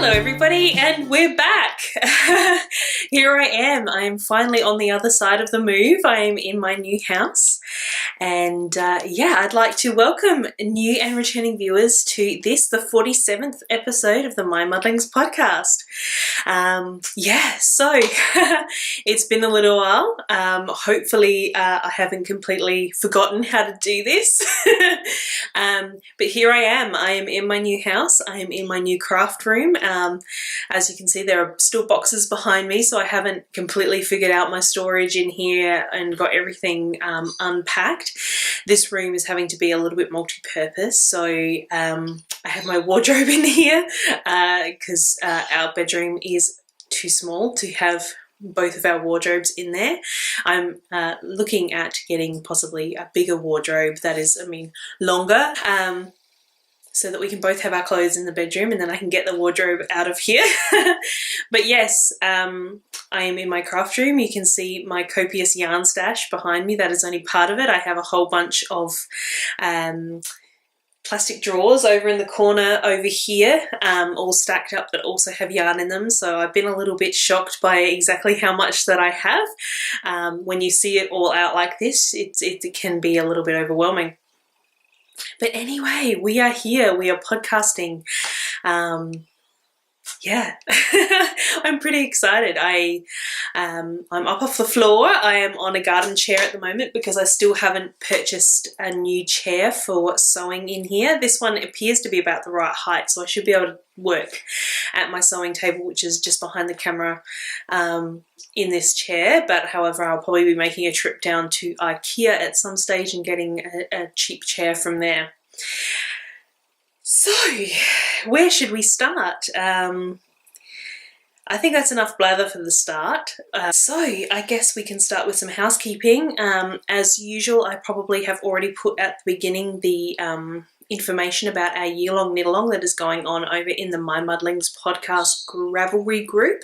Hello everybody, and we're back. Here I am. I am finally on the other side of the move. I am in my new house, and yeah, I'd like to welcome new and returning viewers to this, the 47th episode of the MyMuddlings podcast. Yeah, so it's been a little while. Hopefully I haven't completely forgotten how to do this. But here I am. I am in my new house. I am in my new craft room. As you can see, there are still boxes behind me, so I haven't completely figured out my storage in here and got everything unpacked. This room is having to be a little bit multi-purpose, so I have my wardrobe in here because our bedroom is too small to have both of our wardrobes in there. I'm looking at getting possibly a bigger wardrobe that is, longer, so that we can both have our clothes in the bedroom, and then I can get the wardrobe out of here. But yes, I am in my craft room. You can see my copious yarn stash behind me. That is only part of it. I have a whole bunch of plastic drawers over in the corner over here, all stacked up, that also have yarn in them. So I've been a little bit shocked by exactly how much that I have. When you see it all out like this, it can be a little bit overwhelming. But anyway, we are here. We are podcasting. Yeah, I'm pretty excited. I'm up off the floor. I am on a garden chair at the moment because I still haven't purchased a new chair for sewing in here. This one appears to be about the right height, so I should be able to work at my sewing table, which is just behind the camera, in this chair. But however, I'll probably be making a trip down to IKEA at some stage and getting a cheap chair from there. So, where should we start? I think that's enough blather for the start. So I guess we can start with some housekeeping. As usual, I probably have already put at the beginning the information about our year-long knit-along that is going on over in the MyMuddlings podcast Gravelry group.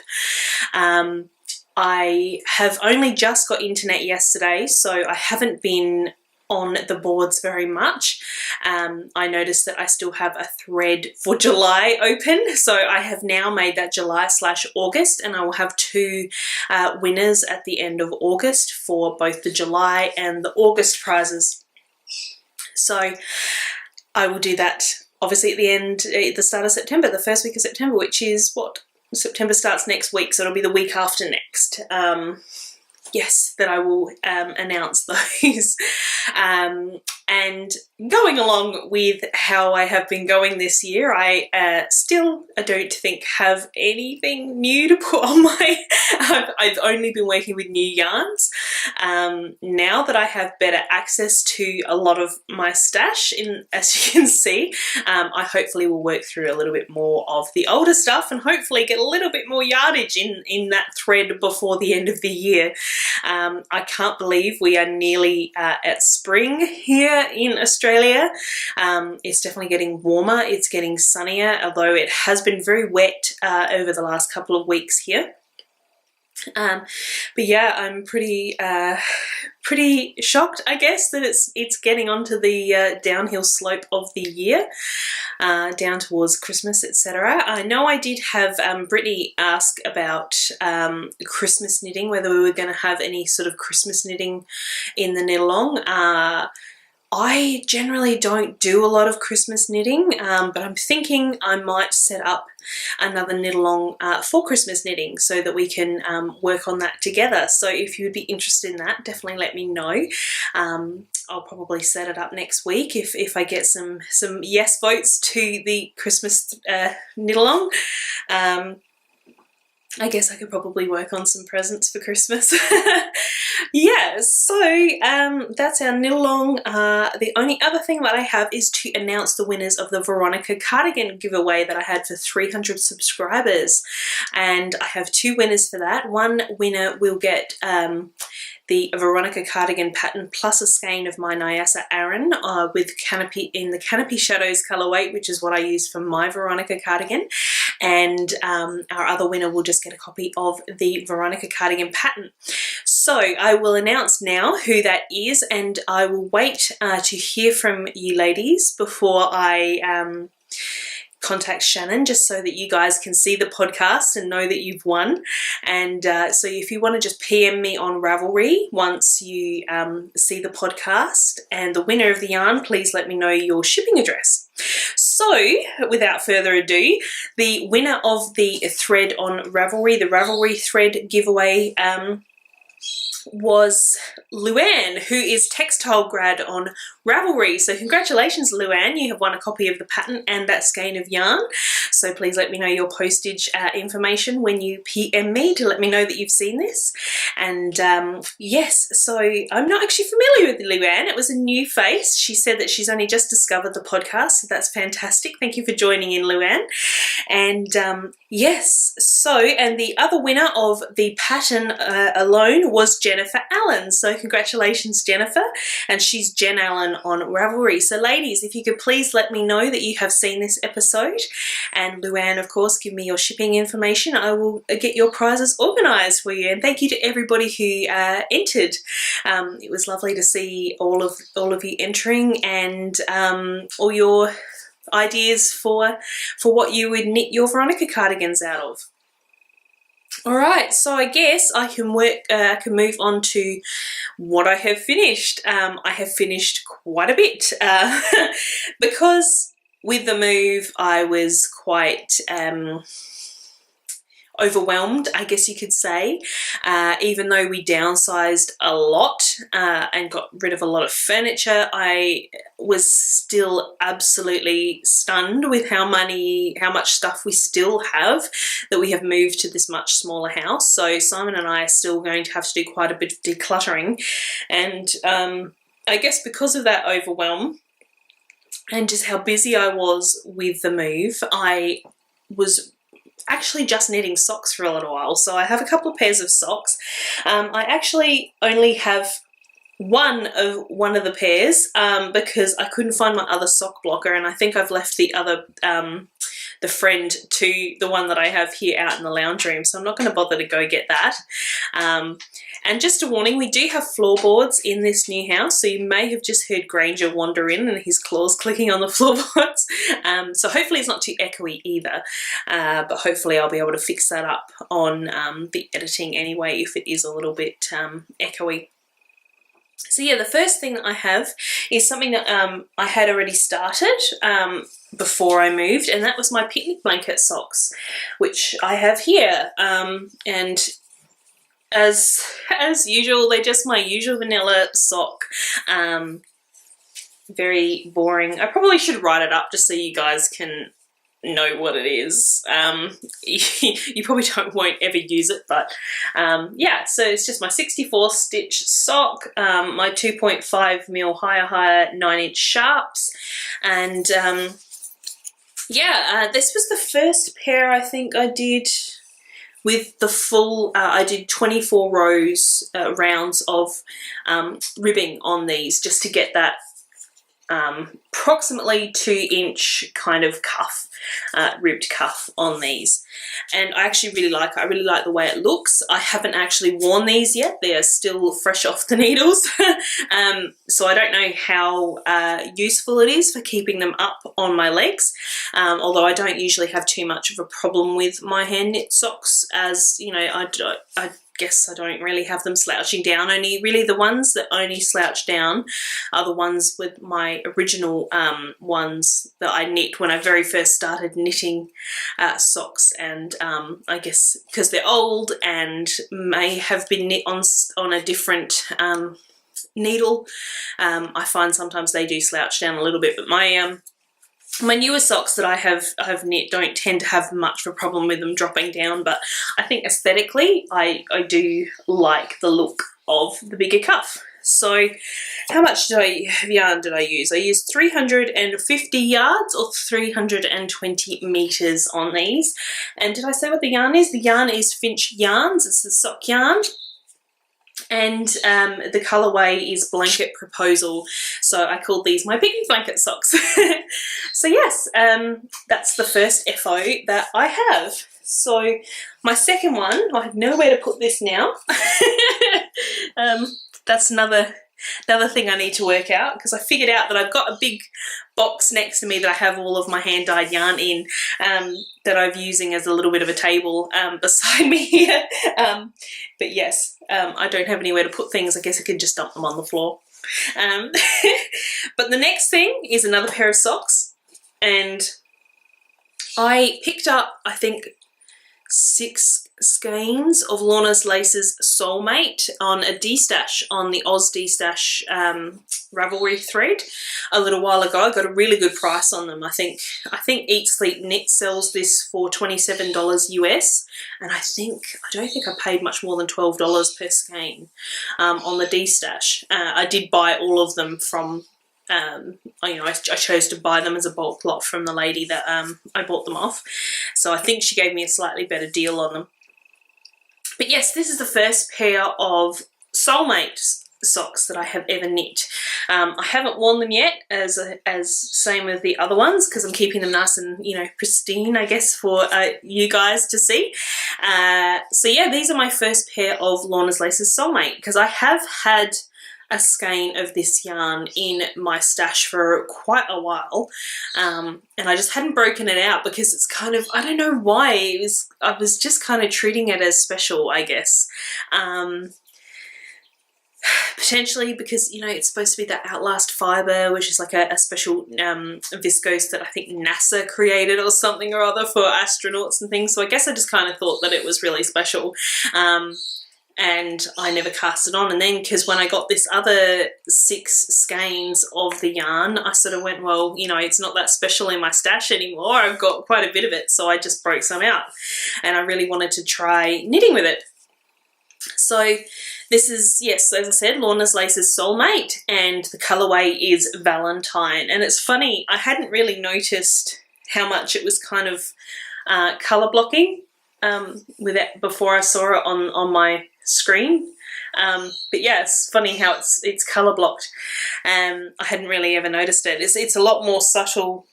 I have only just got internet yesterday, so I haven't been on the boards very much. I noticed that I still have a thread for July open, so I have now made that July/August, and I will have two winners at the end of August for both the July and the August prizes. So I will do that obviously at the start of September, the first week of September, which is what? September starts next week, so it'll be the week after next. Yes, that I will announce those. And going along with how I have been going this year, I still, I don't think, have anything new to put on my... I've only been working with new yarns. Now that I have better access to a lot of my stash, as you can see, I hopefully will work through a little bit more of the older stuff and hopefully get a little bit more yardage in that thread before the end of the year. I can't believe we are nearly at spring here in Australia. It's definitely getting warmer, it's getting sunnier, although it has been very wet over the last couple of weeks here. But yeah, I'm pretty shocked, I guess, that it's getting onto the downhill slope of the year, down towards Christmas, etc. I know I did have Brittany ask about Christmas knitting, whether we were going to have any sort of Christmas knitting in the knit-along. I generally don't do a lot of Christmas knitting, but I'm thinking I might set up another knit-along for Christmas knitting so that we can work on that together. So if you would be interested in that, definitely let me know. I'll probably set it up next week if I get some yes votes to the Christmas knit-along. I guess I could probably work on some presents for Christmas. Yeah, so that's our knit-along. The only other thing that I have is to announce the winners of the Veronica cardigan giveaway that I had for 300 subscribers. And I have two winners for that. One winner will get the Veronica cardigan pattern plus a skein of my Nyasa Aran with canopy in the Canopy Shadows colorway, which is what I use for my Veronica cardigan. And our other winner will just get a copy of the Veronica cardigan pattern. So I will announce now who that is, and I will wait to hear from you ladies before I contact Shannon just so that you guys can see the podcast and know that you've won. And so if you want to just PM me on Ravelry once you see the podcast and the winner of the yarn, please let me know your shipping address. So without further ado, the winner of the thread on Ravelry, the Ravelry thread giveaway, was Luann, who is textile grad on Ravelry. So congratulations, Luann, you have won a copy of the pattern and that skein of yarn. So please let me know your postage information when you PM me to let me know that you've seen this. And yes, so I'm not actually familiar with Luann. It was a new face. She said that she's only just discovered the podcast, so that's fantastic. Thank you for joining in, Luann. And yes, so, and the other winner of the pattern alone was Jennifer Allen. So congratulations, Jennifer. And she's Jen Allen on Ravelry. So ladies, if you could please let me know that you have seen this episode. And Luann, of course, give me your shipping information. I will get your prizes organised for you. And thank you to everybody who entered. It was lovely to see all of you entering, and all your ideas for what you would knit your Veronica cardigans out of. All right, so I guess I can move on to what I have finished. I have finished quite a bit because with the move I was quite overwhelmed, I guess you could say. Even though we downsized a lot and got rid of a lot of furniture, I was still absolutely stunned with how much stuff we still have that we have moved to this much smaller house. So Simon and I are still going to have to do quite a bit of decluttering, and I guess because of that overwhelm and just how busy I was with the move, I was actually just knitting socks for a little while. So I have a couple of pairs of socks. I actually only have one of the pairs because I couldn't find my other sock blocker, and I think I've left the other the friend to the one that I have here out in the lounge room, so I'm not going to bother to go get that. And just a warning, we do have floorboards in this new house, so you may have just heard Granger wander in and his claws clicking on the floorboards. So hopefully it's not too echoey either, but hopefully I'll be able to fix that up on the editing anyway if it is a little bit echoey. So yeah, the first thing that I have is something that I had already started before I moved, and that was my picnic blanket socks, which I have here. And as usual, they're just my usual vanilla sock. Very boring. I probably should write it up just so you guys can know what it is. You probably won't ever use it, but yeah, so it's just my 64 stitch sock, my 2.5mm higher 9-inch sharps, and yeah, this was the first pair I think I did with the full, I did 24 rounds of ribbing on these just to get that approximately 2-inch kind of cuff, ribbed cuff on these, and I actually really like it. I really like the way it looks. I haven't actually worn these yet. They are still fresh off the needles, so I don't know how useful it is for keeping them up on my legs, although I don't usually have too much of a problem with my hand knit socks, as you know, I guess I don't really have them slouching down. Only really the ones that only slouch down are the ones with my original ones that I knit when I very first started knitting socks, and I guess because they're old and may have been knit on a different needle, I find sometimes they do slouch down a little bit, but my newer socks that I have knit don't tend to have much of a problem with them dropping down, but I think aesthetically I do like the look of the bigger cuff. So how much yarn did I use? I used 350 yards or 320 meters on these. And did I say what the yarn is? The yarn is Finch Yarns. It's the sock yarn. And the colourway is Blanket Proposal, so I called these my picnic blanket socks. So yes, that's the first FO that I have. So my second one, I have nowhere to put this now. That's another another thing I need to work out, because I figured out that I've got a big box next to me that I have all of my hand-dyed yarn in, that I'm using as a little bit of a table beside me here. But yes, I don't have anywhere to put things. I guess I could just dump them on the floor. But the next thing is another pair of socks, and I picked up, I think, 6 skeins of Lorna's Laces Soulmate on a D-stash, on the Oz D-stash Ravelry thread a little while ago. I got a really good price on them. I think Eat Sleep Knit sells this for $27 US, and I don't think I paid much more than $12 per skein on the D-stash. I did buy all of them from I chose to buy them as a bulk lot from the lady that I bought them off, so I think she gave me a slightly better deal on them. But yes, this is the first pair of Soulmate socks that I have ever knit. I haven't worn them yet, as same with the other ones, because I'm keeping them nice and pristine, I guess, for you guys to see. So yeah, these are my first pair of Lorna's Laces Soulmate, because I have had a skein of this yarn in my stash for quite a while, and I just hadn't broken it out because it's kind of, I don't know why, I was just kind of treating it as special, I guess. Potentially because, it's supposed to be that Outlast fibre, which is like a special viscose that I think NASA created or something or other for astronauts and things, so I guess I just kind of thought that it was really special. And I never cast it on. And then, because when I got this other 6 skeins of the yarn, I sort of went, well, it's not that special in my stash anymore. I've got quite a bit of it, so I just broke some out. And I really wanted to try knitting with it. So this is, yes, as I said, Lorna's Laces Soulmate, and the colourway is Valentine. And it's funny, I hadn't really noticed how much it was kind of colour blocking with it before I saw it on my screen, but yeah, it's funny how it's color blocked. I hadn't really ever noticed it. It's a lot more subtle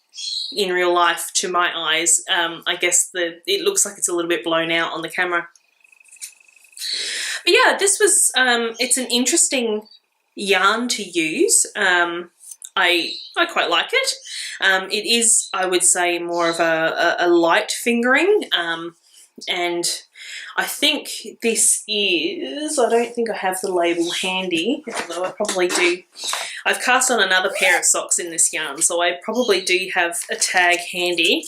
in real life to my eyes. I guess it looks like it's a little bit blown out on the camera. But yeah, this was it's an interesting yarn to use. I quite like it. It is, I would say, more of a light fingering, and I think this is, I don't think I have the label handy, although I probably do. I've cast on another pair of socks in this yarn, so I probably do have a tag handy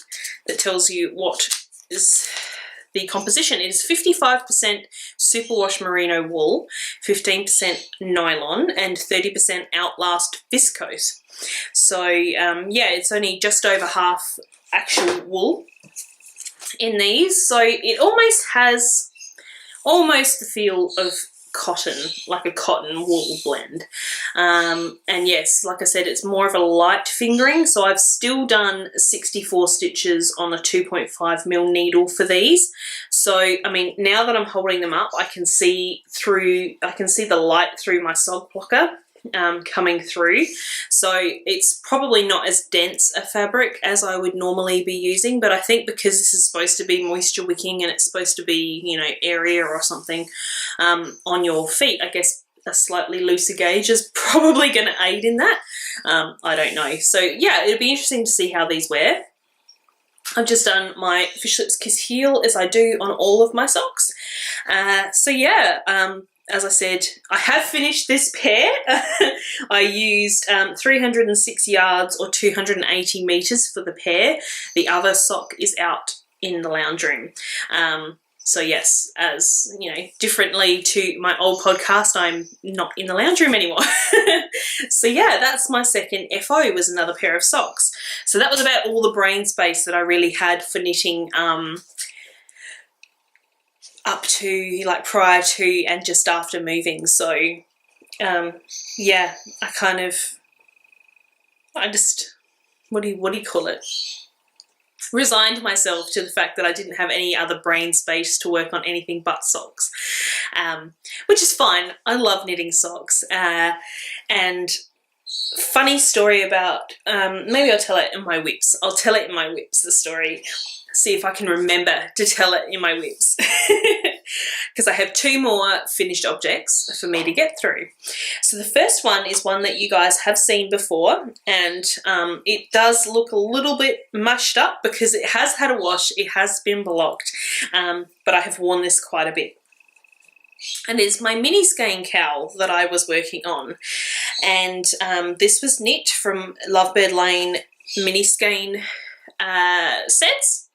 that tells you what is the composition. It is 55% superwash merino wool, 15% nylon, and 30% Outlast viscose. So yeah, it's only just over half actual wool in these, so it almost has the feel of cotton, like a cotton wool blend. And yes, like I said, it's more of a light fingering, so I've still done 64 stitches on a 2.5mm needle for these. So I mean, now that I'm holding them up, I can see the light through my sock blocker coming through, so it's probably not as dense a fabric as I would normally be using, but I think because this is supposed to be moisture wicking and it's supposed to be, airier or something on your feet, I guess a slightly looser gauge is probably going to aid in that. I don't know. So yeah, it'll be interesting to see how these wear. I've just done my Fish Lips Kiss Heel, as I do on all of my socks. So yeah, as I said, I have finished this pair. I used 306 yards or 280 meters for the pair. The other sock is out in the lounge room. So yes, as differently to my old podcast, I'm not in the lounge room anymore. So yeah, that's my second FO, was another pair of socks. So that was about all the brain space that I really had for knitting up to, like, prior to and just after moving. So yeah, I just what do you call it, resigned myself to the fact that I didn't have any other brain space to work on anything but socks, which is fine. I love knitting socks. And funny story about, maybe I'll tell it in my whips. I'll tell it in my whips, the story. See if I can remember to tell it in my whips. because I have 2 more finished objects for me to get through. So the first one is one that you guys have seen before, and it does look a little bit mushed up because it has had a wash, it has been blocked, but I have worn this quite a bit. And it's my mini skein cowl that I was working on, and this was knit from Lovebird Lane mini skein sets,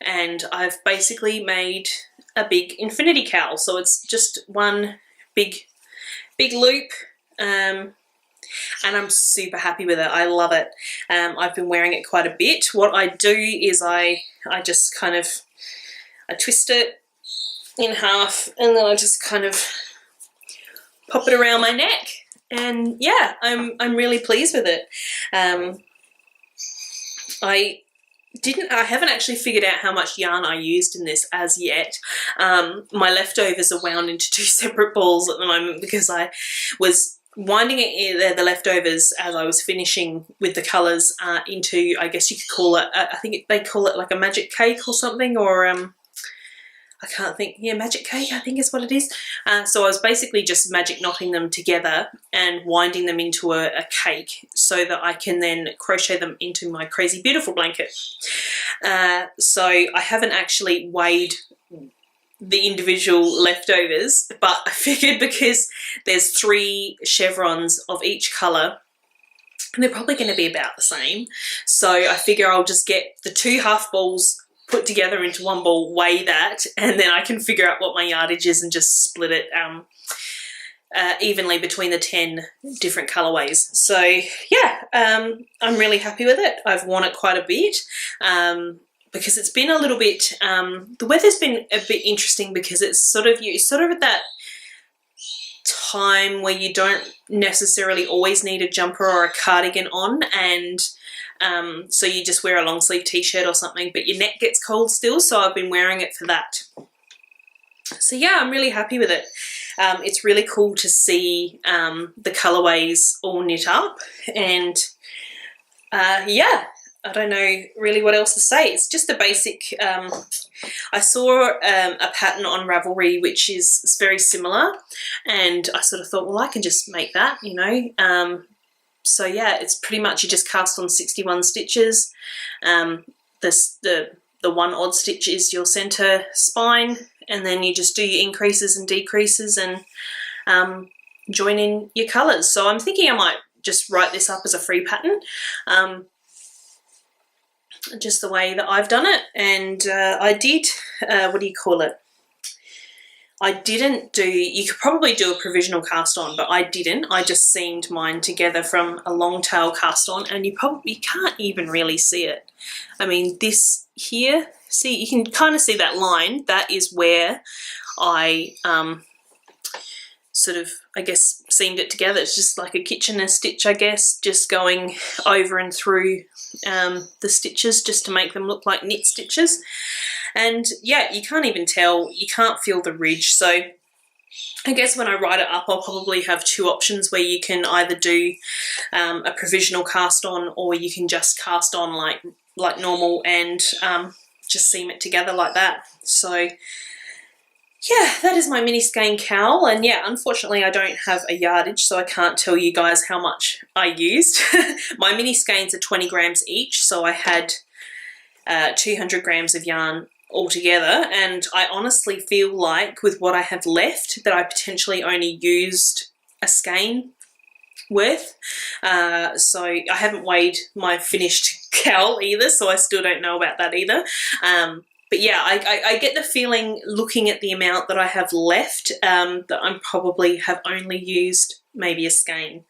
and I've basically made a big infinity cowl, so it's just one big loop, and I'm super happy with it. I love it. I've been wearing it quite a bit. What I do is I just kind of twist it in half, and then I just kind of pop it around my neck, and yeah, I'm really pleased with it. I haven't actually figured out how much yarn I used in this as yet. My leftovers are wound into 2 separate balls at the moment because I was winding it, the leftovers, as I was finishing with the colours into, I guess you could call it, I think they call it like a magic cake or something, or I can't think, yeah, magic cake I think is what it is. So I was basically just magic knotting them together and winding them into a cake so that I can then crochet them into my crazy beautiful blanket. So I haven't actually weighed the individual leftovers, but I figured because there's 3 chevrons of each colour, and they're probably going to be about the same, so I figure I'll just get the 2 half balls put together into one ball, weigh that, and then I can figure out what my yardage is and just split it evenly between the 10 different colorways. So yeah, I'm really happy with it. I've worn it quite a bit because it's been a little bit, the weather's been a bit interesting because it's sort of at that time where you don't necessarily always need a jumper or a cardigan on, and so you just wear a long sleeve t-shirt or something, but your neck gets cold still, so I've been wearing it for that. So yeah, I'm really happy with it. It's really cool to see the colorways all knit up, and yeah, I don't know really what else to say. It's just a basic, I saw a pattern on Ravelry which is very similar, and I sort of thought, well, I can just make that, you know. So yeah, it's pretty much you just cast on 61 stitches. The one odd stitch is your center spine, and then you just do your increases and decreases and join in your colors. So I'm thinking I might just write this up as a free pattern, just the way that I've done it. And I did, what do you call it? I didn't do, you could probably do a provisional cast on, but I didn't. I just seamed mine together from a long tail cast on, and you can't even really see it. I mean, this here, see, you can kind of see that line. That is where I sort of, I guess, seamed it together. It's just like a Kitchener stitch, I guess, just going over and through the stitches just to make them look like knit stitches. And yeah, you can't even tell, you can't feel the ridge. So I guess when I write it up, I'll probably have 2 options where you can either do a provisional cast on, or you can just cast on like normal and just seam it together like that. So yeah, that is my mini skein cowl. And yeah, unfortunately I don't have a yardage, so I can't tell you guys how much I used. My mini skeins are 20 grams each, so I had 200 grams of yarn altogether, and I honestly feel like with what I have left that I potentially only used a skein worth. So I haven't weighed my finished cowl either, so I still don't know about that either. But yeah, I get the feeling, looking at the amount that I have left, that I probably have only used maybe a skein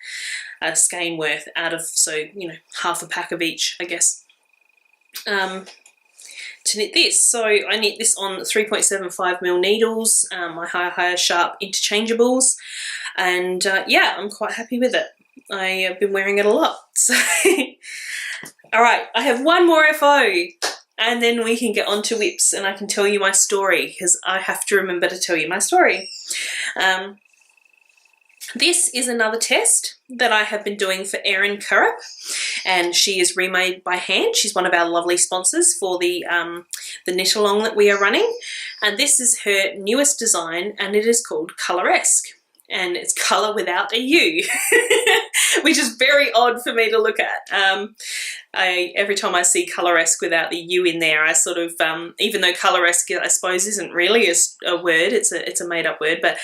worth out of, so you know, half a pack of each, I guess, to knit this. So I knit this on 3.75mm needles, my higher sharp interchangeables, and yeah, I'm quite happy with it. I have been wearing it a lot. So all right, I have one more FO, and then we can get on to whips and I can tell you my story, because I have to remember to tell you my story. This is another test that I have been doing for Erin Currup, and she is remade by hand. She's one of our lovely sponsors for the knit along that we are running, and this is her newest design, and it is called Coloresque, and it's colour without a U, which is very odd for me to look at. Every time I see Coloresque without the U in there, I sort of, even though Coloresque I suppose isn't really a word, it's a made up word, but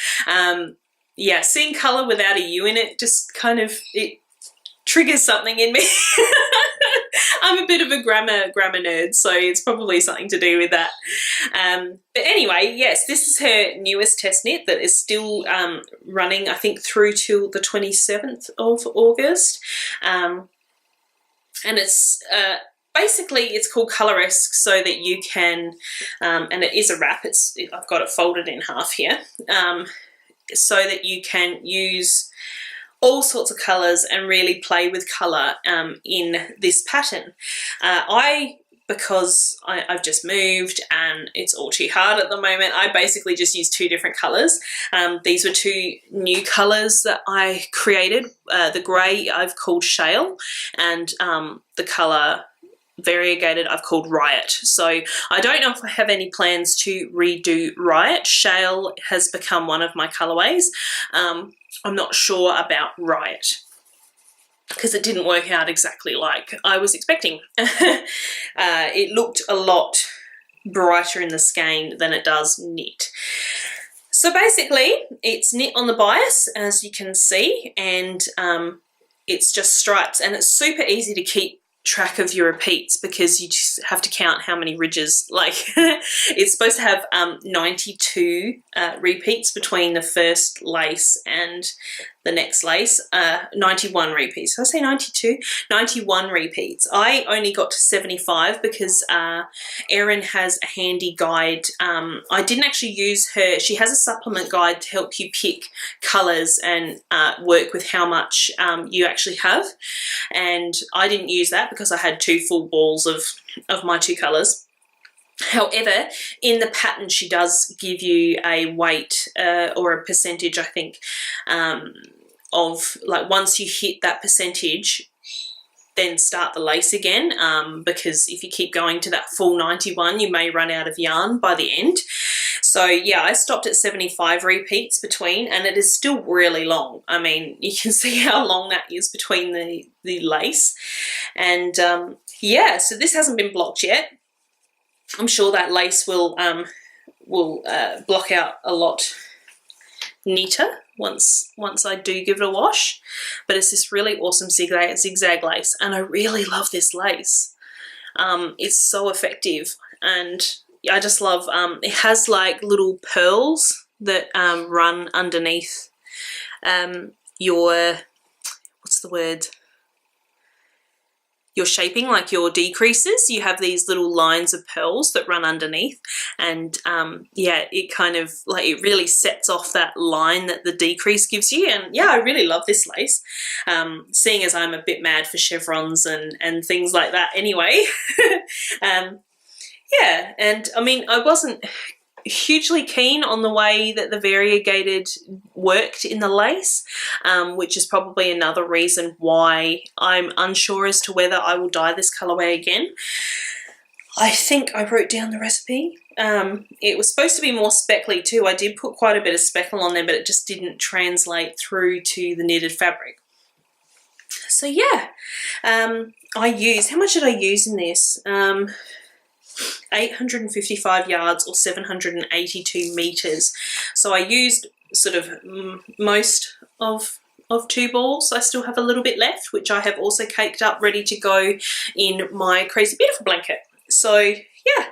yeah, seeing colour without a U in it just kind of, it triggers something in me. I'm a bit of a grammar nerd, so it's probably something to do with that. But anyway, yes, this is her newest test knit that is still running, I think, through till the 27th of August. And it's basically, it's called Coloresque so that you can, and it is a wrap, I've got it folded in half here, so that you can use all sorts of colours and really play with colour in this pattern. Because I've just moved and it's all too hard at the moment, I basically just used two different colours. These were two new colours that I created. The grey I've called Shale, and the colour variegated I've called Riot. So I don't know if I have any plans to redo Riot. Shale has become one of my colourways. I'm not sure about Riot because it didn't work out exactly like I was expecting. It looked a lot brighter in the skein than it does knit. So basically it's knit on the bias, as you can see, and it's just stripes, and it's super easy to keep track of your repeats because you just have to count how many ridges. Like it's supposed to have 92 repeats between the first lace and the next lace. 91 repeats. Did I say 92? 91 repeats. I only got to 75 because Erin has a handy guide. I didn't actually use her. She has a supplement guide to help you pick colours and work with how much you actually have, and I didn't use that because I had two full balls of my two colours. However, in the pattern she does give you a weight or a percentage, I think, of like once you hit that percentage, then start the lace again, because if you keep going to that full 91, you may run out of yarn by the end. So yeah, I stopped at 75 repeats between, and it is still really long. I mean, you can see how long that is between the lace. And yeah, so this hasn't been blocked yet. I'm sure that lace will block out a lot neater once I do give it a wash. But it's this really awesome zigzag lace, and I really love this lace. It's so effective, and I just love, it has like little pearls that run underneath your, what's the word? Your shaping, like your decreases. You have these little lines of pearls that run underneath, and yeah, it kind of like, it really sets off that line that the decrease gives you. And yeah, I really love this lace, seeing as I'm a bit mad for chevrons and things like that anyway. Yeah, and I mean, I wasn't hugely keen on the way that the variegated worked in the lace, which is probably another reason why I'm unsure as to whether I will dye this colourway again. I think I wrote down the recipe. It was supposed to be more speckly too. I did put quite a bit of speckle on there, but it just didn't translate through to the knitted fabric. So yeah, I used, how much did I use in this? 855 yards or 782 meters. So I used sort of most of 2 balls. I still have a little bit left, which I have also caked up ready to go in my Crazy Beautiful blanket. So yeah,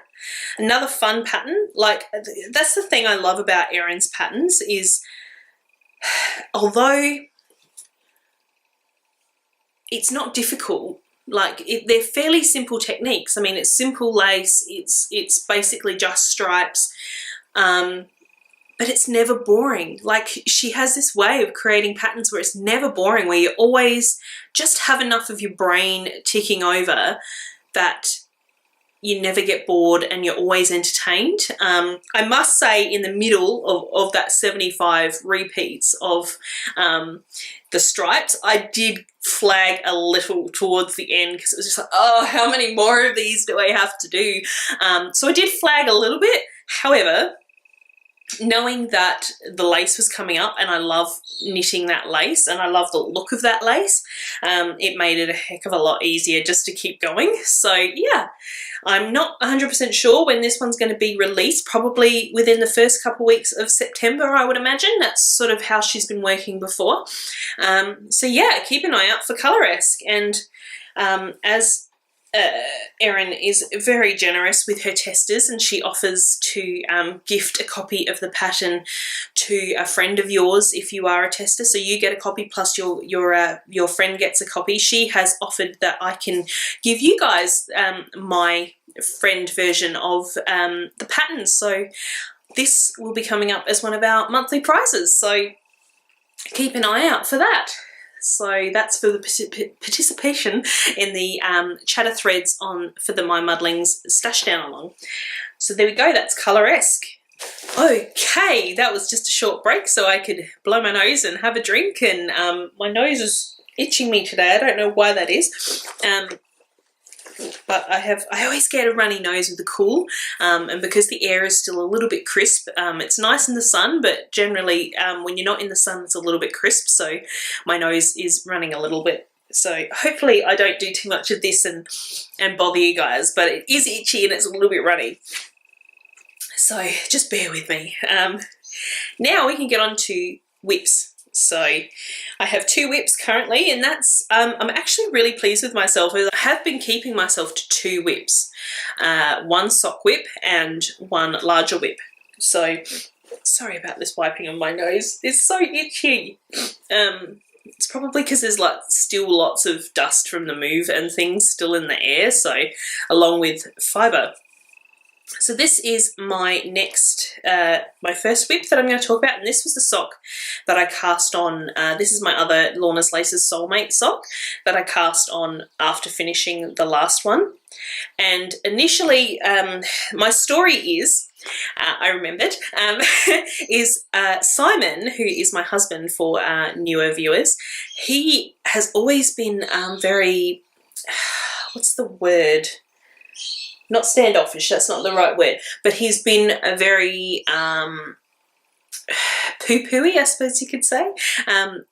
another fun pattern. Like, that's the thing I love about Erin's patterns is, although it's not difficult, like they're fairly simple techniques. I mean, it's simple lace, it's basically just stripes, but it's never boring. Like, she has this way of creating patterns where it's never boring, where you always just have enough of your brain ticking over that you never get bored and you're always entertained. I must say, in the middle of that 75 repeats of the stripes, I did flag a little towards the end because it was just like, oh, how many more of these do I have to do? So I did flag a little bit. However, knowing that the lace was coming up, and I love knitting that lace and I love the look of that lace, it made it a heck of a lot easier just to keep going. So yeah, I'm not 100% sure when this one's going to be released, probably within the first couple weeks of September, I would imagine. That's sort of how she's been working before. So yeah, keep an eye out for Coloresque. And as Erin is very generous with her testers, and she offers to gift a copy of the pattern to a friend of yours if you are a tester. So you get a copy plus your friend gets a copy. She has offered that I can give you guys my friend version of the pattern. So this will be coming up as one of our monthly prizes. So keep an eye out for that. So that's for the participation in the chatter threads for the MyMuddlings stash down along. So there we go, that's Coloresque. Okay, that was just a short break so I could blow my nose and have a drink, and my nose is itching me today. I don't know why that is. But I always get a runny nose with the cool, and because the air is still a little bit crisp, it's nice in the sun, but generally when you're not in the sun it's a little bit crisp, so my nose is running a little bit. So hopefully I don't do too much of this and bother you guys, but it is itchy and it's a little bit runny. So just bear with me. Now we can get on to whips. So I have 2 whips currently, and that's I'm actually really pleased with myself. I have been keeping myself to 2 whips, 1 sock whip and 1 larger whip. So sorry about this wiping on my nose, it's so itchy. It's probably because there's like still lots of dust from the move and things still in the air, so along with fibre. So this is my next, my first whip that I'm going to talk about, and this was the sock that I cast on. This is my other Lorna's Laces Soulmate sock that I cast on after finishing the last one. And initially, my story is, I remembered, is Simon, who is my husband for newer viewers. He has always been very, what's the word? Not standoffish, that's not the right word, but he's been a very poo-pooey, I suppose you could say,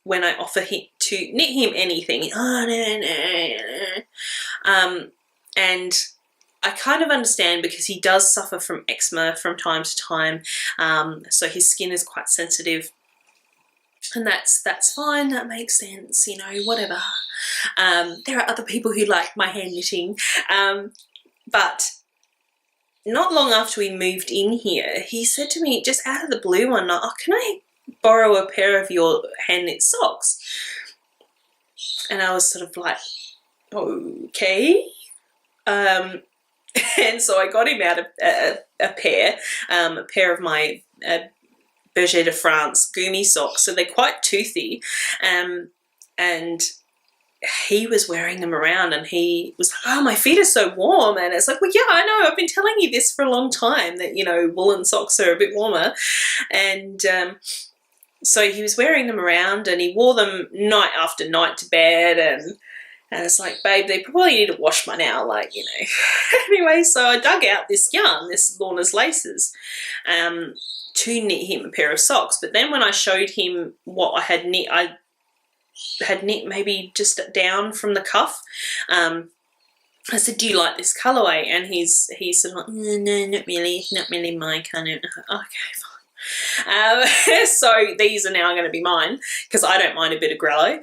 when I offer him to knit him anything. Oh, no. And I kind of understand because he does suffer from eczema from time to time, so his skin is quite sensitive. And that's fine, that makes sense, you know, whatever. There are other people who like my hand knitting. But not long after we moved in here, he said to me, just out of the blue one night, oh, can I borrow a pair of your hand knit socks? And I was sort of like, okay. And so I got him out a pair of my Berger de France Gumi socks. So they're quite toothy. And he was wearing them around and he was like, oh, my feet are so warm. And it's like, well, yeah, I know, I've been telling you this for a long time that, you know, woolen socks are a bit warmer. And so he was wearing them around and he wore them night after night to bed, and it's like, babe, they probably need to wash by now, like, you know. Anyway, so I dug out this yarn, this Lorna's Laces, to knit him a pair of socks. But then when I showed him what I had knit maybe just down from the cuff. I said, do you like this colourway? And he's sort of like, no, not really my kind of. Okay, fine. So these are now going to be mine because I don't mind a bit of grello.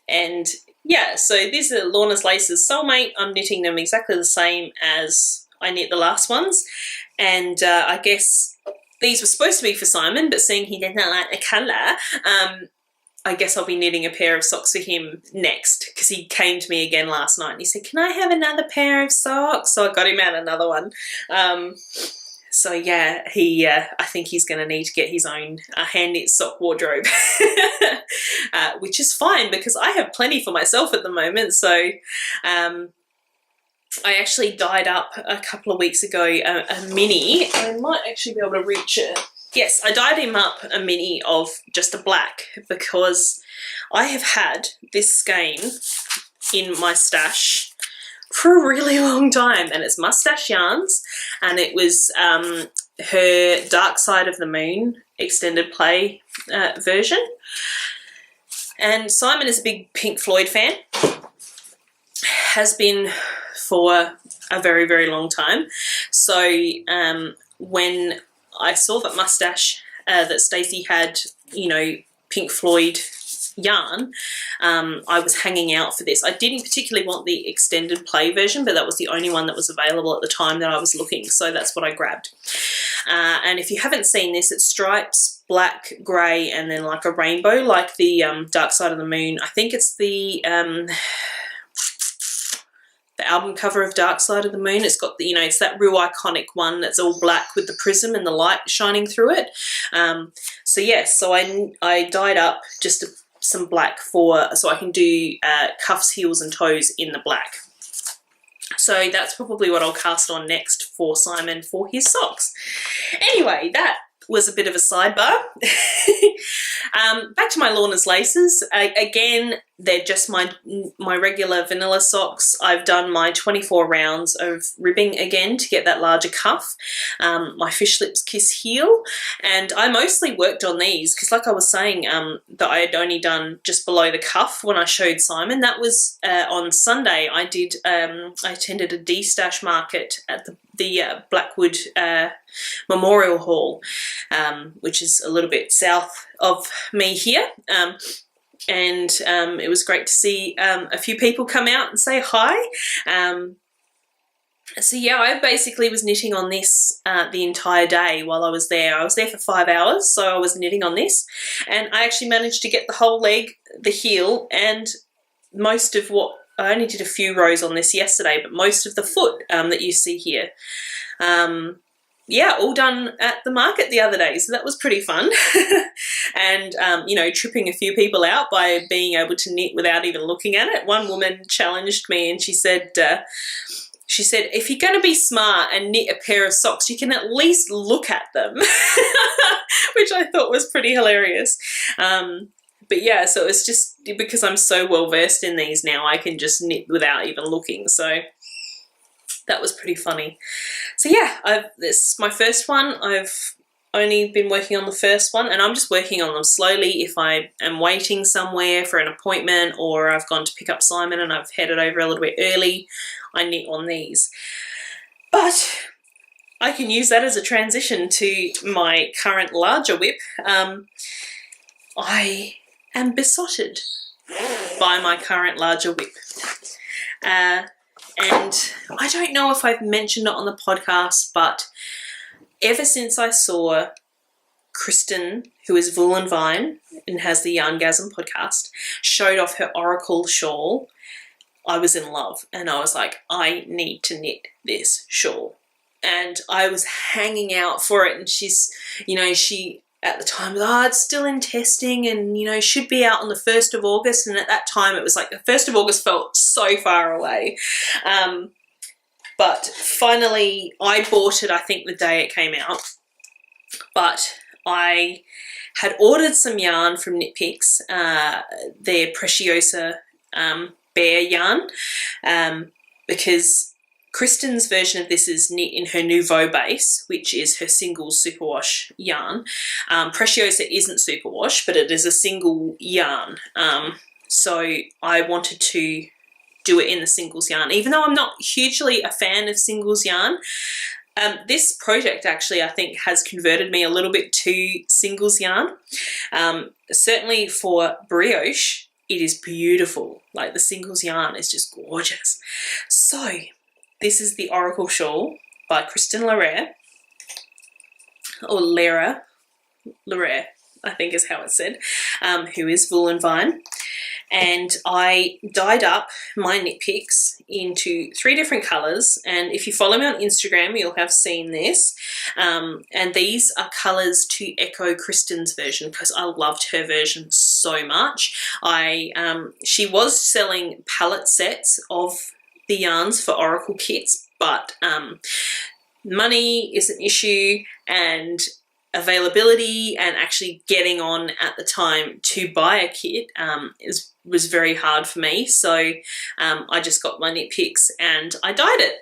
And yeah, so these are Lorna's Laces Soulmate. I'm knitting them exactly the same as I knit the last ones. And I guess these were supposed to be for Simon, but seeing he didn't like the colour, I guess I'll be knitting a pair of socks for him next, because he came to me again last night and he said, can I have another pair of socks? So I got him out another one. So yeah, I think he's going to need to get his own hand knit sock wardrobe, which is fine because I have plenty for myself at the moment. So I actually dyed up a couple of weeks ago a mini. I might actually be able to reach it. Yes, I dyed him up a mini of just a black because I have had this skein in my stash for a really long time, and it's Mustache Yarns, and it was her Dark Side of the Moon extended play version. And Simon is a big Pink Floyd fan, has been for a very, very long time. So when I saw that Mustache, that Stacey had, you know, Pink Floyd yarn, I was hanging out for this. I didn't particularly want the extended play version, but that was the only one that was available at the time that I was looking, so that's what I grabbed. And if you haven't seen this, it's stripes, black, grey, and then like a rainbow, like the Dark Side of the Moon. I think it's the album cover of Dark Side of the Moon. It's got the, you know, it's that real iconic one that's all black with the prism and the light shining through it. So yes, so I dyed up just some black so I can do cuffs, heels and toes in the black. So that's probably what I'll cast on next for Simon for his socks. Anyway, that was a bit of a sidebar. Back to my Lorna's laces. Again, they're just my regular vanilla socks. I've done my 24 rounds of ribbing again to get that larger cuff. My Fish Lips Kiss heel, and I mostly worked on these because, like I was saying, that I had only done just below the cuff when I showed Simon. That was on Sunday. I attended a D-stash market at the Blackwood Memorial Hall, which is a little bit south of me here. And it was great to see a few people come out and say hi. So yeah, I basically was knitting on this the entire day while I was there. I was there for 5 hours, so I was knitting on this, and I actually managed to get the whole leg, the heel, and most of what, I only did a few rows on this yesterday, but most of the foot that you see here. Yeah, all done at the market the other day, so that was pretty fun. And, you know, tripping a few people out by being able to knit without even looking at it. One woman challenged me and she said, if you're going to be smart and knit a pair of socks, you can at least look at them, which I thought was pretty hilarious. But yeah, so it's just because I'm so well versed in these now, I can just knit without even looking. So that was pretty funny. So yeah, this is my first one. I've only been working on the first one, and I'm just working on them slowly. If I am waiting somewhere for an appointment, or I've gone to pick up Simon and I've headed over a little bit early, I knit on these. But I can use that as a transition to my current larger whip. I am besotted by my current larger whip. And I don't know if I've mentioned it on the podcast, but ever since I saw Kristen, who is Wool and Vine and has the Yarngasm podcast, showed off her Oracle shawl, I was in love, and I was like, I need to knit this shawl. And I was hanging out for it, and she's, you know, she at the time was, oh, it's still in testing and, you know, should be out on the 1st of August. And at that time it was like the 1st of August felt so far away. But finally I bought it, I think the day it came out. But I had ordered some yarn from Knit Picks, their Preciosa Bear yarn, because Kristen's version of this is knit in her Nouveau base, which is her single superwash yarn. Preciosa isn't superwash, but it is a single yarn. So I wanted to do it in the singles yarn, even though I'm not hugely a fan of singles yarn. This project actually, I think, has converted me a little bit to singles yarn. Certainly for brioche, it is beautiful. Like, the singles yarn is just gorgeous. So this is the Oracle Shawl by Kristen Larare, or Larare, I think is how it's said, who is Wool and Vine. And I dyed up my Knit Picks into 3 different colours, and if you follow me on Instagram you'll have seen this, and these are colours to echo Kristen's version because I loved her version so much. She was selling palette sets of the yarns for Oracle kits, but money is an issue, and availability and actually getting on at the time to buy a kit was very hard for me. So I just got my knit picks and I dyed it.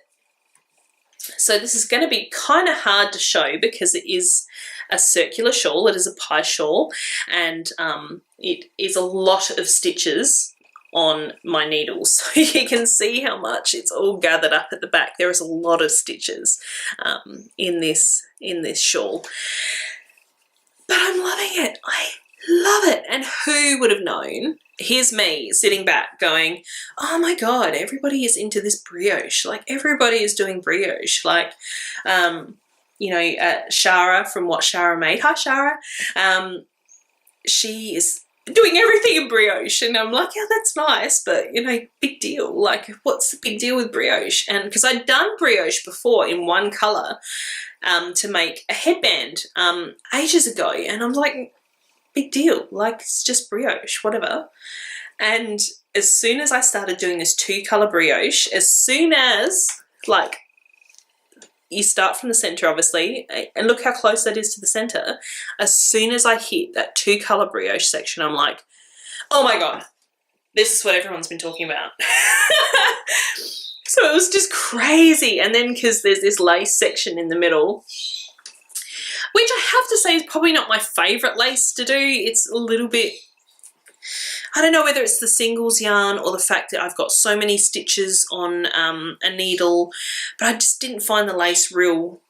So this is going to be kind of hard to show because it is a circular shawl. It is a pie shawl, and it is a lot of stitches on my needles. So you can see how much it's all gathered up at the back. There is a lot of stitches in this shawl. But I'm loving it. I love it. And who would have known? Here's me sitting back going, oh my God, everybody is into this brioche. Like, everybody is doing brioche. Like, you know, Shara from What Shara Made. Hi, Shara. She is doing everything in brioche. And I'm like, yeah, that's nice. But, you know, big deal. Like, what's the big deal with brioche? And because I'd done brioche before in one colour to make a headband ages ago. And I'm like, big deal, like, it's just brioche, whatever. And as soon as I started doing this 2-colour brioche, as soon as, like, you start from the centre, obviously, and look how close that is to the centre, as soon as I hit that 2-colour brioche section, I'm like, oh my God, this is what everyone's been talking about. So it was just crazy. And then because there's this lace section in the middle, which I have to say is probably not my favourite lace to do. It's a little bit, I don't know whether it's the singles yarn or the fact that I've got so many stitches on a needle, but I just didn't find the lace real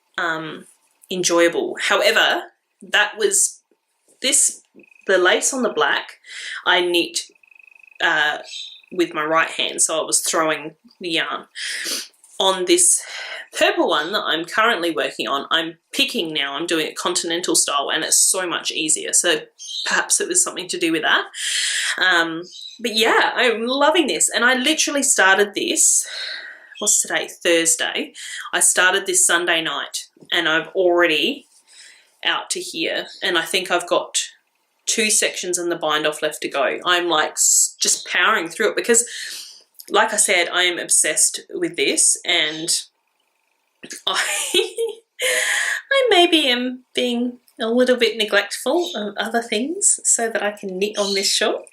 enjoyable. However, that was the lace on the black I knit with my right hand, so I was throwing the yarn. On this purple one that I'm currently working on, I'm picking now. I'm doing it continental style and it's so much easier. So perhaps it was something to do with that. But yeah, I'm loving this. And I literally started this, what's today? Thursday. I started this Sunday night and I'm already out to here. And I think I've got 2 sections in the bind off left to go. I'm like just powering through it because, like I said, I am obsessed with this, and I maybe am being a little bit neglectful of other things so that I can knit on this shawl.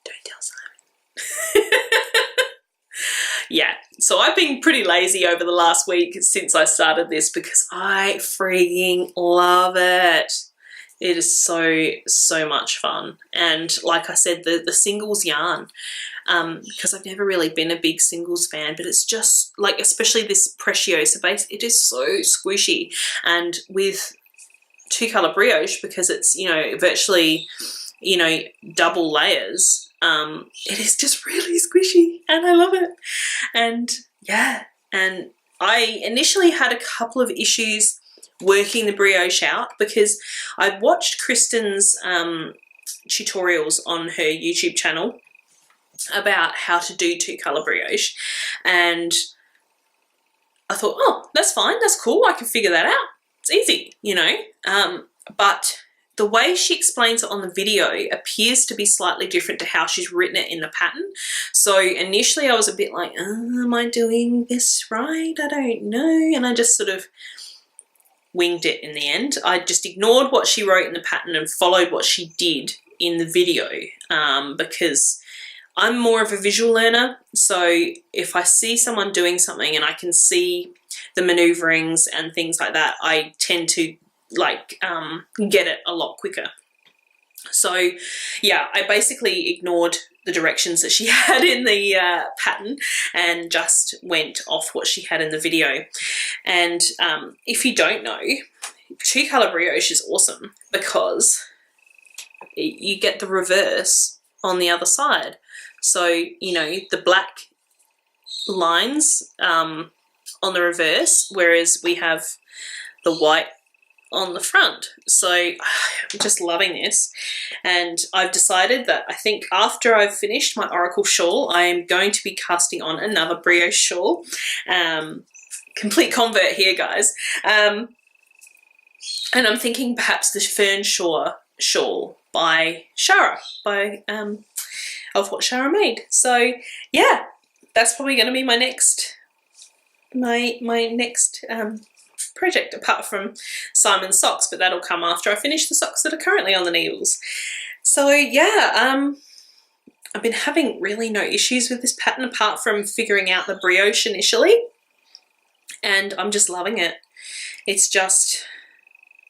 Don't tell Simon. Yeah, so I've been pretty lazy over the last week since I started this because I freaking love it. It is so much fun. And like I said, the singles yarn, because I've never really been a big singles fan, but it's just like, especially this Preciosa base, it is so squishy. And with 2-colour brioche, because it's, you know, virtually, you know, double layers, it is just really squishy and I love it. And yeah, and I initially had a couple of issues working the brioche out because I watched Kristen's tutorials on her YouTube channel about how to do 2-colour brioche, and I thought, oh, that's fine, that's cool, I can figure that out, it's easy, you know. But the way she explains it on the video appears to be slightly different to how she's written it in the pattern. So initially I was a bit like, oh, am I doing this right? I don't know. And I just sort of winged it in the end. I just ignored what she wrote in the pattern and followed what she did in the video because I'm more of a visual learner. So if I see someone doing something and I can see the maneuverings and things like that, I tend to like get it a lot quicker. So yeah, I basically ignored the directions that she had in the pattern and just went off what she had in the video. And if you don't know, 2-colour brioche is awesome because you get the reverse on the other side. So, you know, the black lines on the reverse, whereas we have the white on the front. So I'm just loving this, and I've decided that I think after I've finished my Oracle shawl, I am going to be casting on another brioche shawl. Complete convert here, guys. And I'm thinking perhaps the Fern Shore shawl by Shara, by of what Shara made. So yeah, that's probably going to be my next project, apart from Simon's socks, but that'll come after I finish the socks that are currently on the needles. So yeah, I've been having really no issues with this pattern apart from figuring out the brioche initially, and I'm just loving it. It's just,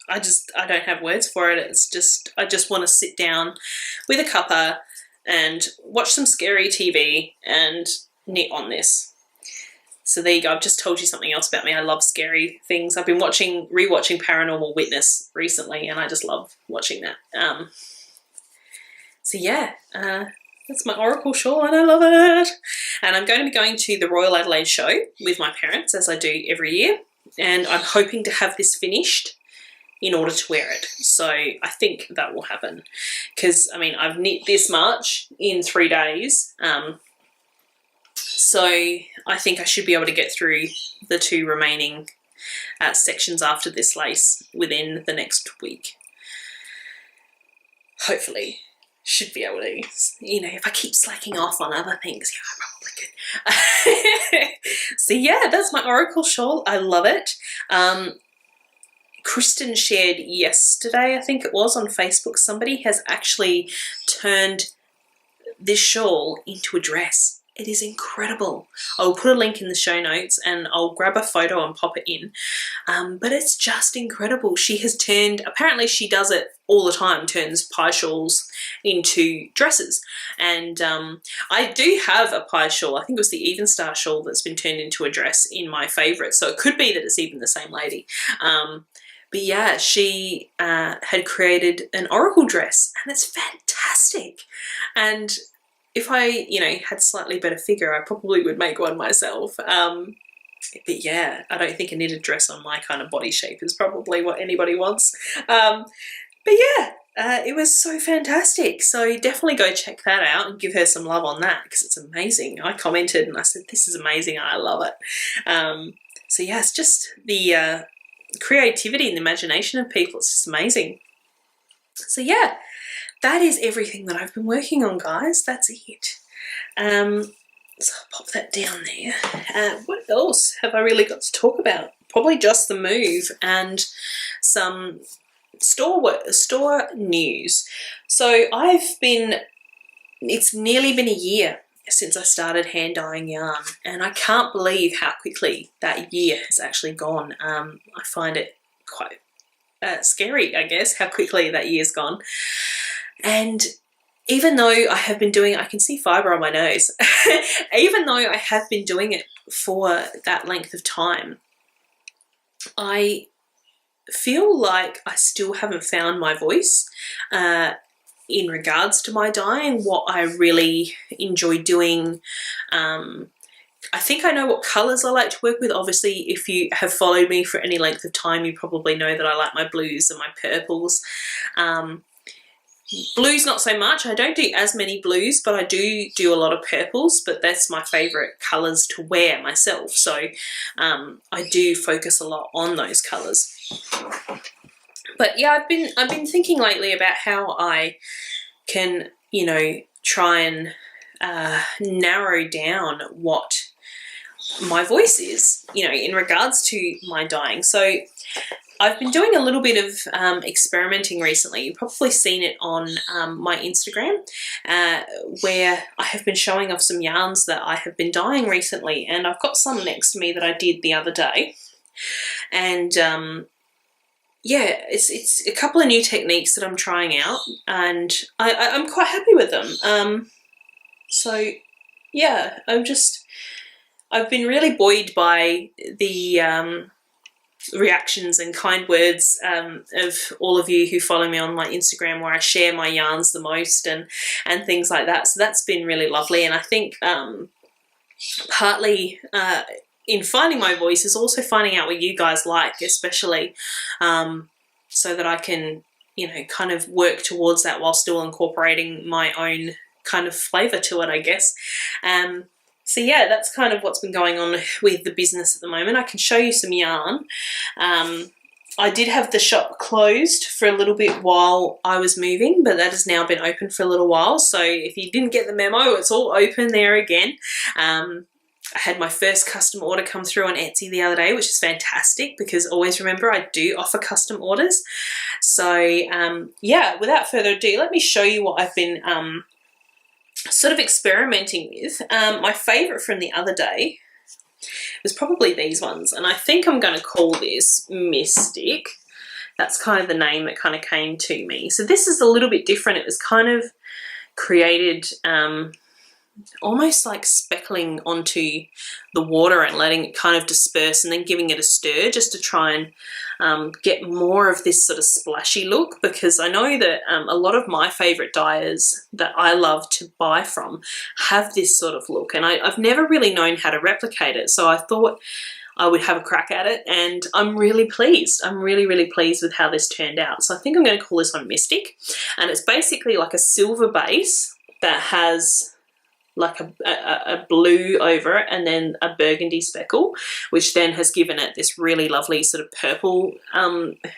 I don't have words for it. It's just, I just want to sit down with a cuppa and watch some scary TV and knit on this. So there you go. I've just told you something else about me. I love scary things. I've been rewatching Paranormal Witness recently, and I just love watching that. So yeah, that's my Oracle shawl and I love it. And I'm going to be going to the Royal Adelaide show with my parents, as I do every year. And I'm hoping to have this finished in order to wear it. So I think that will happen. Because, I mean, I've knit this much in 3 days. So I think I should be able to get through the 2 remaining sections after this lace within the next week. Hopefully. Should be able to, you know, if I keep slacking off on other things, yeah, I probably could. So yeah, that's my Oracle shawl. I love it. Kristen shared yesterday, I think it was, on Facebook, somebody has actually turned this shawl into a dress. It is incredible. I'll put a link in the show notes and I'll grab a photo and pop it in. But it's just incredible. She has turned, apparently she does it all the time, turns pie shawls into dresses. And I do have a pie shawl. I think it was the Even Star shawl that's been turned into a dress in my favourites. So it could be that it's even the same lady. But yeah, she had created an Oracle dress and it's fantastic. And if I, you know, had slightly better figure, I probably would make one myself. But yeah, I don't think a knitted dress on my kind of body shape is probably what anybody wants. But yeah, it was so fantastic. So definitely go check that out and give her some love on that because it's amazing. I commented and I said, this is amazing and I love it. So yeah, it's just the creativity and the imagination of people. It's just amazing. So yeah. That is everything that I've been working on, guys. That's it. So I'll pop that down there. What else have I really got to talk about? Probably just the move and some store news. So it's nearly been a year since I started hand dyeing yarn, and I can't believe how quickly that year has actually gone. I find it quite scary, I guess, how quickly that year's gone. And even though I have been doing, I can see fibre on my nose, even though I have been doing it for that length of time, I feel like I still haven't found my voice in regards to my dyeing, what I really enjoy doing. I think I know what colours I like to work with. Obviously, if you have followed me for any length of time, you probably know that I like my blues and my purples. Blues not so much. I don't do as many blues, but I do a lot of purples, but that's my favourite colours to wear myself. So I do focus a lot on those colours. But yeah, I've been thinking lately about how I can, you know, try and narrow down what my voice is, you know, in regards to my dyeing. So I've been doing a little bit of experimenting recently. You've probably seen it on my Instagram where I have been showing off some yarns that I have been dyeing recently, and I've got some next to me that I did the other day. And yeah, it's a couple of new techniques that I'm trying out, and I'm quite happy with them. So yeah, I've been really buoyed by the reactions and kind words of all of you who follow me on my Instagram, where I share my yarns the most and things like that. So that's been really lovely, and I think partly in finding my voice is also finding out what you guys like, especially so that I can, you know, kind of work towards that while still incorporating my own kind of flavour to it, I guess. So yeah, that's kind of what's been going on with the business at the moment. I can show you some yarn. I did have the shop closed for a little bit while I was moving, but that has now been open for a little while. So if you didn't get the memo, it's all open there again. I had my first custom order come through on Etsy the other day, which is fantastic because always remember I do offer custom orders. So yeah, without further ado, let me show you what I've been sort of experimenting with. My favourite from the other day was probably these ones, and I think I'm going to call this Mystic. That's kind of the name that kind of came to me. So this is a little bit different. It was kind of created almost like speckling onto the water and letting it kind of disperse and then giving it a stir just to try and get more of this sort of splashy look, because I know that a lot of my favourite dyers that I love to buy from have this sort of look, and I've never really known how to replicate it, so I thought I would have a crack at it, and I'm really pleased. I'm really, really pleased with how this turned out. So I think I'm going to call this one Mystic, and it's basically like a silver base that has like a blue over it and then a burgundy speckle, which then has given it this really lovely sort of purple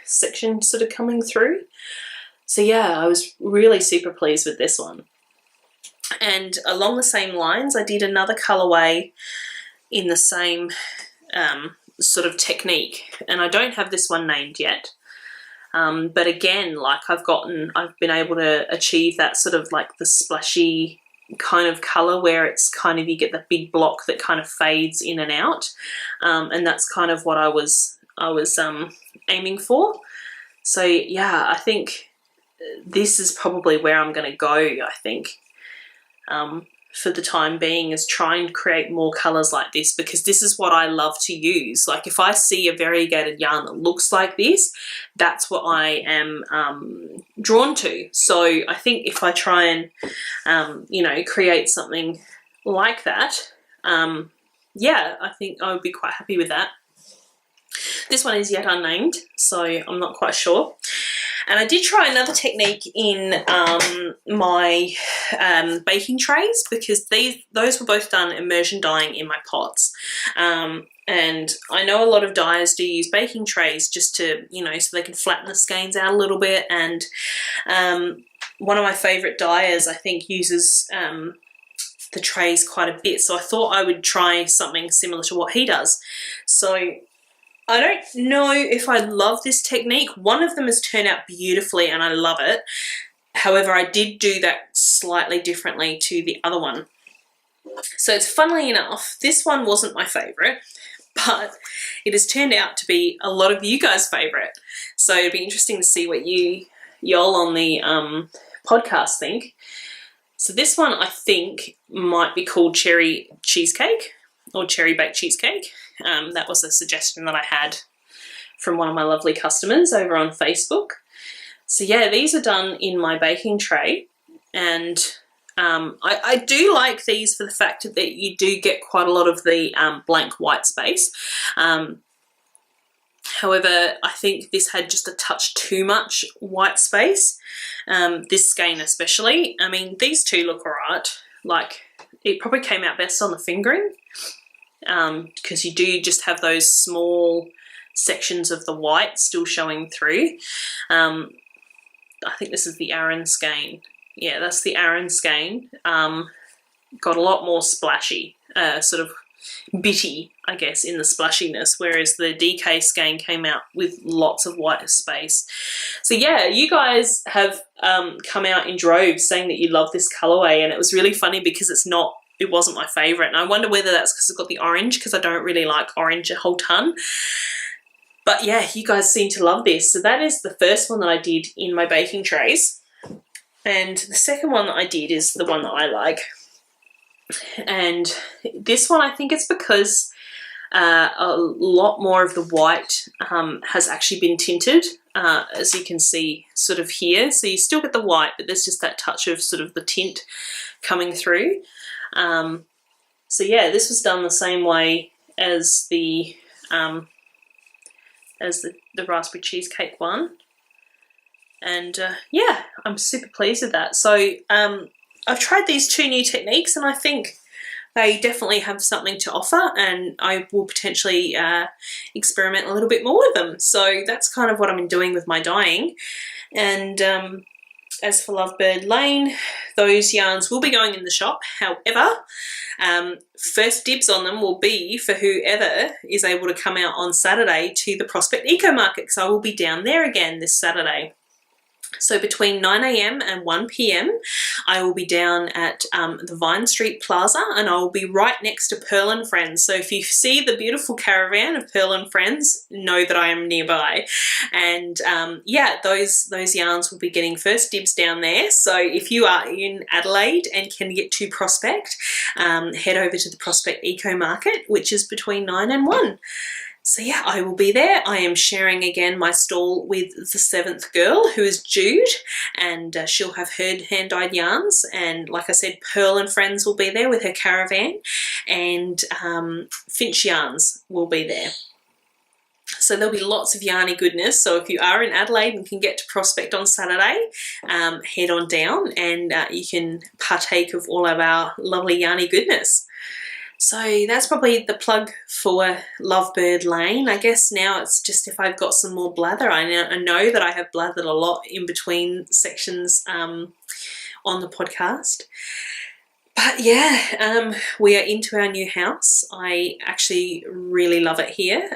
section sort of coming through. So yeah, I was really super pleased with this one. And along the same lines, I did another colorway in the same sort of technique, and I don't have this one named yet. But again, like I've been able to achieve that sort of like the splashy kind of color where it's kind of, you get the big block that kind of fades in and out, and that's kind of what I was aiming for. So yeah, I think this is probably where I'm going to go, I think, for the time being, is try and create more colors like this, because this is what I love to use. Like if I see a variegated yarn that looks like this, that's what I am drawn to. So I think if I try and you know, create something like that, yeah, I think I would be quite happy with that. This one is yet unnamed, so I'm not quite sure. And I did try another technique in my baking trays, because those were both done immersion dyeing in my pots. And I know a lot of dyers do use baking trays just to, you know, so they can flatten the skeins out a little bit. And one of my favourite dyers, I think, uses the trays quite a bit. So I thought I would try something similar to what he does. So I don't know if I love this technique. One of them has turned out beautifully and I love it. However, I did do that slightly differently to the other one. So it's, funnily enough, this one wasn't my favourite, but it has turned out to be a lot of you guys' favourite. So it'd be interesting to see what y'all on the podcast think. So this one I think might be called Cherry Cheesecake or Cherry Baked Cheesecake. That was a suggestion that I had from one of my lovely customers over on Facebook. So yeah, these are done in my baking tray, and I do like these for the fact that you do get quite a lot of the blank white space. However, I think this had just a touch too much white space, this skein especially. I mean, these two look alright. Like, it probably came out best on the fingering, because you do just have those small sections of the white still showing through. I think this is the Aran skein. Yeah, that's the Aran skein. Got a lot more splashy, sort of bitty, I guess, in the splashiness, whereas the DK skein came out with lots of white space. So yeah, you guys have come out in droves saying that you love this colorway, and it was really funny because it wasn't my favourite, and I wonder whether that's because it's got the orange, because I don't really like orange a whole ton. But yeah, you guys seem to love this. So that is the first one that I did in my baking trays. And the second one that I did is the one that I like. And this one, I think it's because a lot more of the white has actually been tinted, as you can see sort of here. So you still get the white, but there's just that touch of sort of the tint coming through. So yeah, this was done the same way as the raspberry cheesecake one, and yeah, I'm super pleased with that. So I've tried these two new techniques, and I think they definitely have something to offer, and I will potentially experiment a little bit more with them. So that's kind of what I'm doing with my dyeing. And as for Lovebird Lane, those yarns will be going in the shop. However, first dibs on them will be for whoever is able to come out on Saturday to the Prospect Eco Market, because I will be down there again this Saturday. So between 9 AM and 1 PM, I will be down at the Vine Street Plaza, and I will be right next to Pearl and Friends. So if you see the beautiful caravan of Pearl and Friends, know that I am nearby. And yeah, those yarns will be getting first dibs down there. So if you are in Adelaide and can get to Prospect, head over to the Prospect Eco Market, which is between 9 and 1. So yeah, I will be there. I am sharing again my stall with the 7th girl, who is Jude, and she'll have her hand-dyed yarns. And like I said, Pearl and Friends will be there with her caravan, and Finch Yarns will be there. So there'll be lots of yarny goodness. So if you are in Adelaide and can get to Prospect on Saturday, head on down and you can partake of all of our lovely yarny goodness. So that's probably the plug for Lovebird Lane. I guess now it's just if I've got some more blather. I know that I have blathered a lot in between sections on the podcast. But yeah, we are into our new house. I actually really love it here,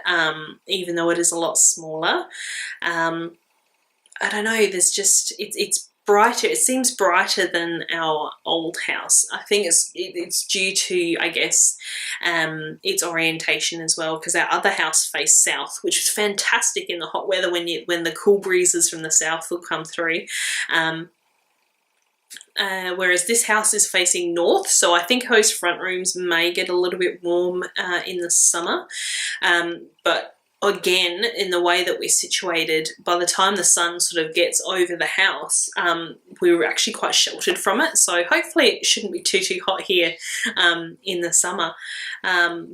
even though it is a lot smaller. I don't know, there's just, it's brighter. It seems brighter than our old house. I think it's due to, I guess, its orientation as well, because our other house faced south, which was fantastic in the hot weather when the cool breezes from the south will come through. Whereas this house is facing north, so I think those front rooms may get a little bit warm in the summer, but again, in the way that we're situated, by the time the sun sort of gets over the house, we were actually quite sheltered from it. So hopefully it shouldn't be too hot here in the summer.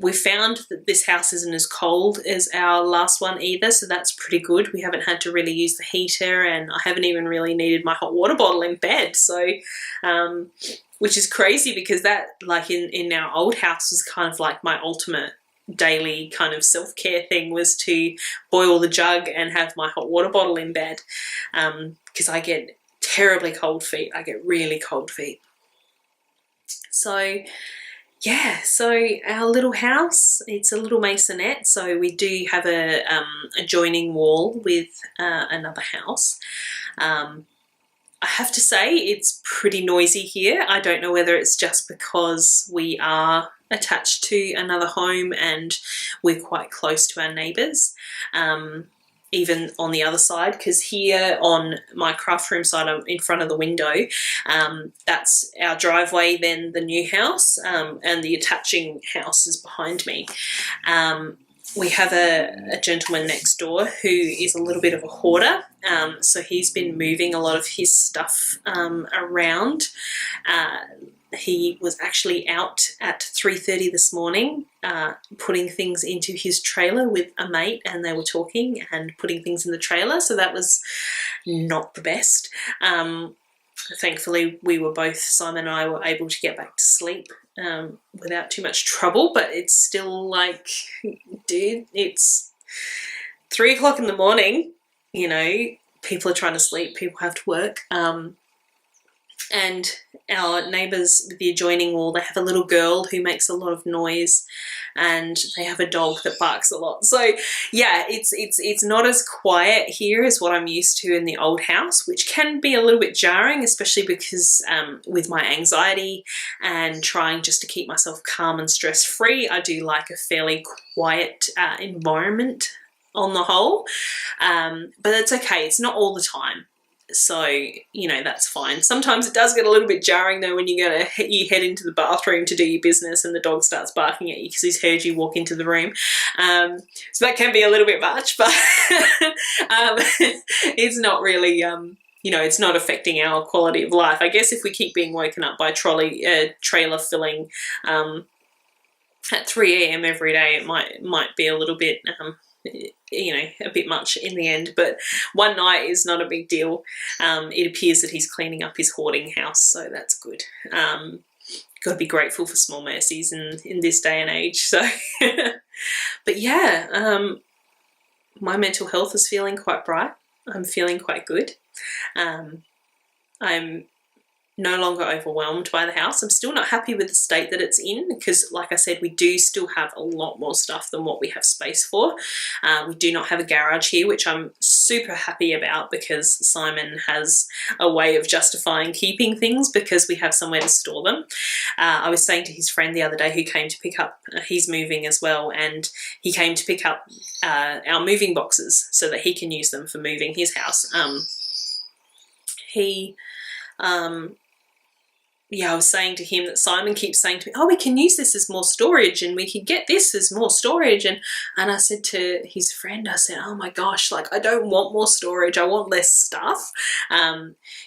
We found that this house isn't as cold as our last one either, so that's pretty good. We haven't had to really use the heater, and I haven't even really needed my hot water bottle in bed. So, which is crazy, because that, like in our old house, was kind of like my ultimate daily kind of self-care thing, was to boil the jug and have my hot water bottle in bed, because I get terribly cold feet. I get really cold feet. So yeah, so our little house, it's a little maisonette, so we do have a adjoining wall with another house. I have to say it's pretty noisy here. I don't know whether it's just because we are attached to another home and we're quite close to our neighbours, even on the other side, because here on my craft room side, I'm in front of the window, that's our driveway, then the new house, and the attaching house is behind me. We have a gentleman next door who is a little bit of a hoarder, so he's been moving a lot of his stuff around. He was actually out at 3:30 this morning putting things into his trailer with a mate, and they were talking and putting things in the trailer, so that was not the best. Thankfully, Simon and I were able to get back to sleep without too much trouble, but it's still like, dude, it's 3 o'clock in the morning, you know, people are trying to sleep, people have to work. And our neighbours with the adjoining wall, they have a little girl who makes a lot of noise, and they have a dog that barks a lot. So yeah, it's not as quiet here as what I'm used to in the old house, which can be a little bit jarring, especially because with my anxiety and trying just to keep myself calm and stress-free, I do like a fairly quiet environment on the whole. But it's okay, it's not all the time. So, you know, that's fine. Sometimes it does get a little bit jarring though when you head into the bathroom to do your business and the dog starts barking at you because he's heard you walk into the room. So that can be a little bit much, but it's not really, you know, it's not affecting our quality of life. I guess if we keep being woken up by trailer filling at 3 AM every day, it might be a little bit... you know, a bit much in the end, but one night is not a big deal. It appears that he's cleaning up his hoarding house, so that's good. got to be grateful for small mercies in this day and age. So, but yeah, my mental health is feeling quite bright. I'm feeling quite good. I'm no longer overwhelmed by the house. I'm still not happy with the state that it's in because, like I said, we do still have a lot more stuff than what we have space for. We do not have a garage here, which I'm super happy about because Simon has a way of justifying keeping things because we have somewhere to store them. I was saying to his friend the other day who came to pick up, he's moving as well, and he came to pick up our moving boxes so that he can use them for moving his house. Yeah, I was saying to him that Simon keeps saying to me, oh, we can use this as more storage and we could get this as more storage. And I said to his friend, I said, oh my gosh, like I don't want more storage. I want less stuff.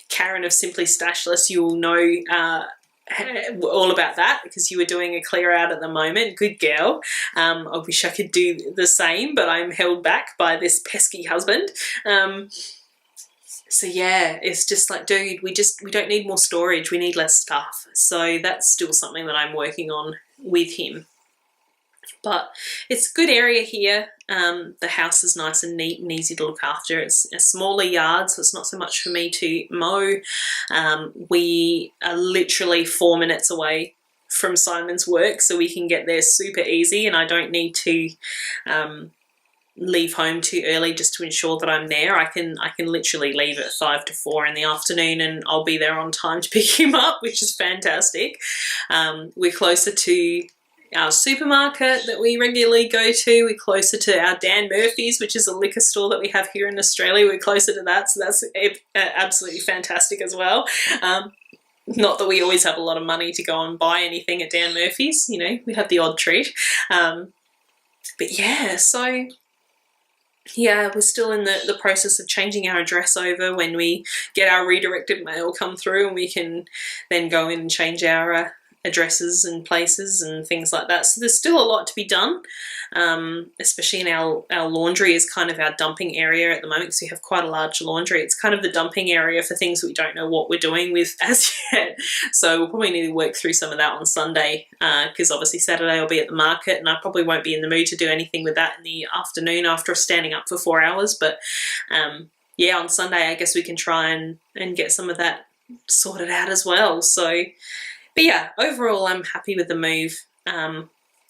Karen of Simply Stashless, you will know all about that because you were doing a clear out at the moment. Good girl. I wish I could do the same, but I'm held back by this pesky husband. So yeah, it's just like, dude, we don't need more storage. We need less stuff. So that's still something that I'm working on with him. But it's a good area here. The house is nice and neat and easy to look after. It's a smaller yard, so it's not so much for me to mow. We are literally 4 minutes away from Simon's work, so we can get there super easy, and I don't need to leave home too early just to ensure that I'm there. I can literally leave at 5 to 4 in the afternoon and I'll be there on time to pick him up, which is fantastic. We're closer to our supermarket that we regularly go to. We're closer to our Dan Murphy's, which is a liquor store that we have here in Australia. We're closer to that, so that's absolutely fantastic as well. Not that we always have a lot of money to go and buy anything at Dan Murphy's, you know, we have the odd treat. But yeah, so yeah, we're still in the process of changing our address over when we get our redirected mail come through, and we can then go in and change our addresses and places and things like that. So there's still a lot to be done, especially in our laundry is kind of our dumping area at the moment because we have quite a large laundry. It's kind of the dumping area for things we don't know what we're doing with as yet. So we'll probably need to work through some of that on Sunday because obviously Saturday I'll be at the market and I probably won't be in the mood to do anything with that in the afternoon after standing up for 4 hours. But yeah, on Sunday I guess we can try and get some of that sorted out as well. So but yeah, overall I'm happy with the move.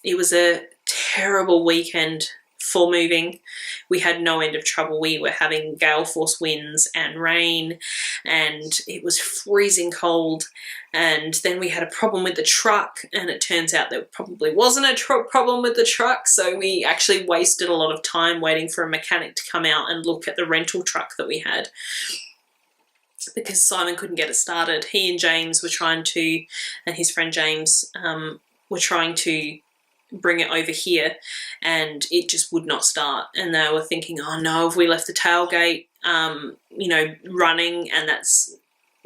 It was a terrible weekend for moving. We had no end of trouble. We were having gale force winds and rain and it was freezing cold, and then we had a problem with the truck, and it turns out there probably wasn't a problem with the truck, so we actually wasted a lot of time waiting for a mechanic to come out and look at the rental truck that we had, because Simon couldn't get it started. He and James were trying to, and his friend James were trying to bring it over here and it just would not start. And they were thinking, oh no, if we left the tailgate, you know, running and that's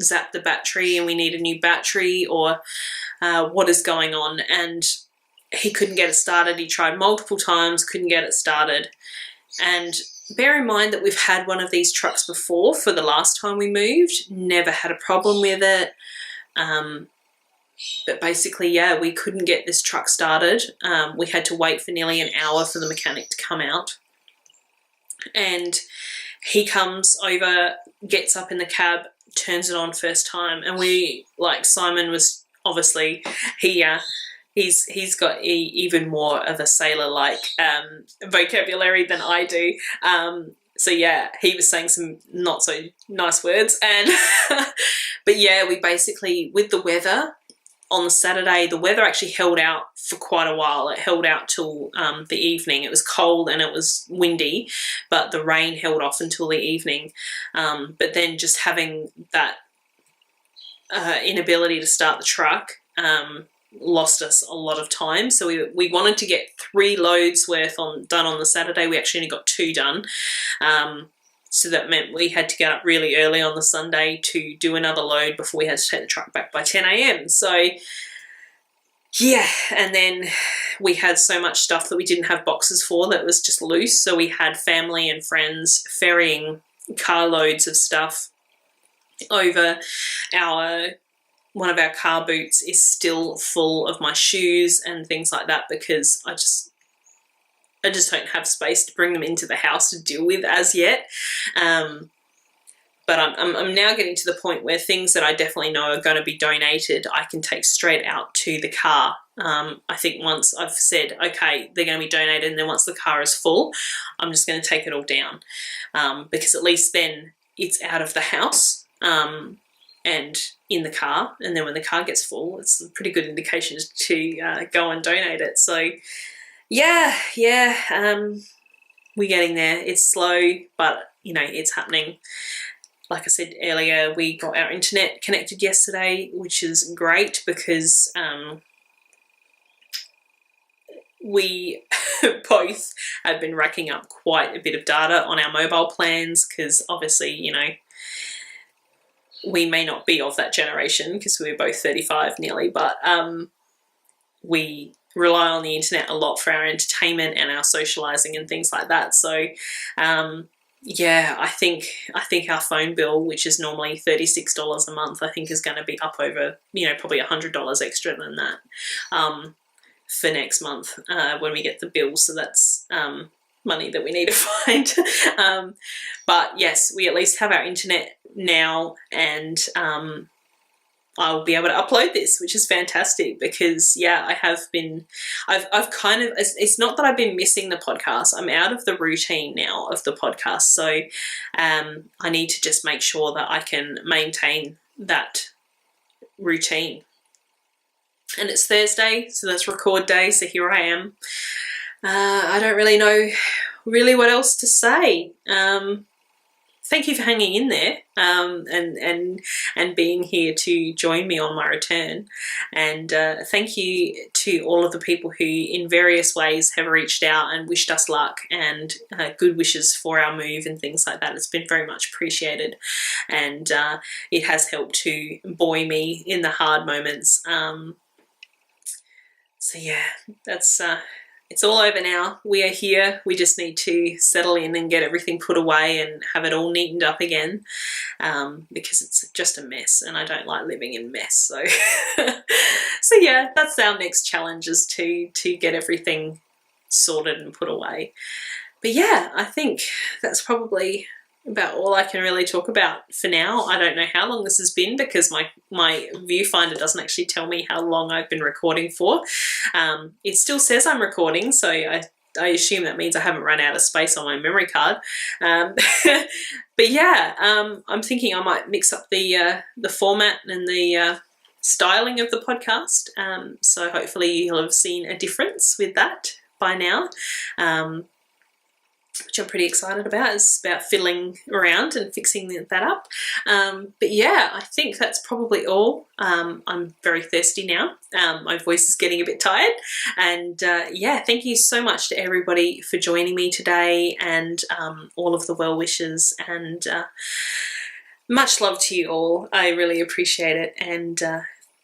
zapped the battery and we need a new battery, or what is going on? And he couldn't get it started. He tried multiple times, couldn't get it started. And bear in mind that we've had one of these trucks before for the last time we moved, never had a problem with it. But basically, yeah, we couldn't get this truck started. We had to wait for nearly an hour for the mechanic to come out. And he comes over, gets up in the cab, turns it on first time. And we, like, Simon was obviously, he's got even more of a sailor-like vocabulary than I do. So yeah, he was saying some not so nice words. And but yeah, we basically, with the weather, on the Saturday, the weather actually held out for quite a while. It held out till the evening. It was cold and it was windy, but the rain held off until the evening. But then just having that inability to start the truck lost us a lot of time. So we wanted to get 3 loads worth done on the Saturday. We actually only got 2 done. So that meant we had to get up really early on the Sunday to do another load before we had to take the truck back by 10 a.m. So yeah, and then we had so much stuff that we didn't have boxes for that was just loose. So we had family and friends ferrying carloads of stuff over our one of our car boots is still full of my shoes and things like that, because I just don't have space to bring them into the house to deal with as yet. But I'm now getting to the point where things that I definitely know are going to be donated, I can take straight out to the car. I think once I've said, okay, they're going to be donated, and then once the car is full, I'm just going to take it all down, because at least then it's out of the house and in the car. And then when the car gets full, it's a pretty good indication to go and donate it. So yeah, we're getting there. It's slow, but you know, it's happening. Like I said earlier, we got our internet connected yesterday, which is great, because we both have been racking up quite a bit of data on our mobile plans, because obviously, you know, we may not be of that generation because we're both 35 nearly, but we rely on the internet a lot for our entertainment and our socializing and things like that. So yeah, I think our phone bill, which is normally $36 a month, I think is going to be up over, you know, probably $100 extra than that for next month when we get the bill. So that's money that we need to find. But yes, we at least have our internet now, and I'll be able to upload this, which is fantastic, because yeah, I've kind of, it's not that I've been missing the podcast, I'm out of the routine now of the podcast. So I need to just make sure that I can maintain that routine. And it's Thursday, so that's record day, so here I am. I don't really know what else to say. Thank you for hanging in there and being here to join me on my return. And thank you to all of the people who in various ways have reached out and wished us luck and good wishes for our move and things like that. It's been very much appreciated, and it has helped to buoy me in the hard moments. So yeah, that's it's all over now. We are here. We just need to settle in and get everything put away and have it all neatened up again, because it's just a mess and I don't like living in mess. So, so yeah, that's our next challenge, is to get everything sorted and put away. But yeah, I think that's probably about all I can really talk about for now. I don't know how long this has been, because my viewfinder doesn't actually tell me how long I've been recording for. It still says I'm recording, so I assume that means I haven't run out of space on my memory card. But yeah, I'm thinking I might mix up the format and the styling of the podcast. So hopefully you'll have seen a difference with that by now. Which I'm pretty excited about. It's about fiddling around and fixing that up. But yeah, I think that's probably all. I'm very thirsty now. My voice is getting a bit tired. And yeah, thank you so much to everybody for joining me today, and all of the well wishes, and much love to you all. I really appreciate it. And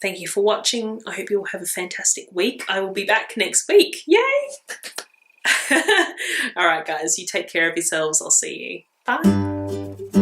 thank you for watching. I hope you all have a fantastic week. I will be back next week. Yay! All right, guys, you take care of yourselves. I'll see you. Bye.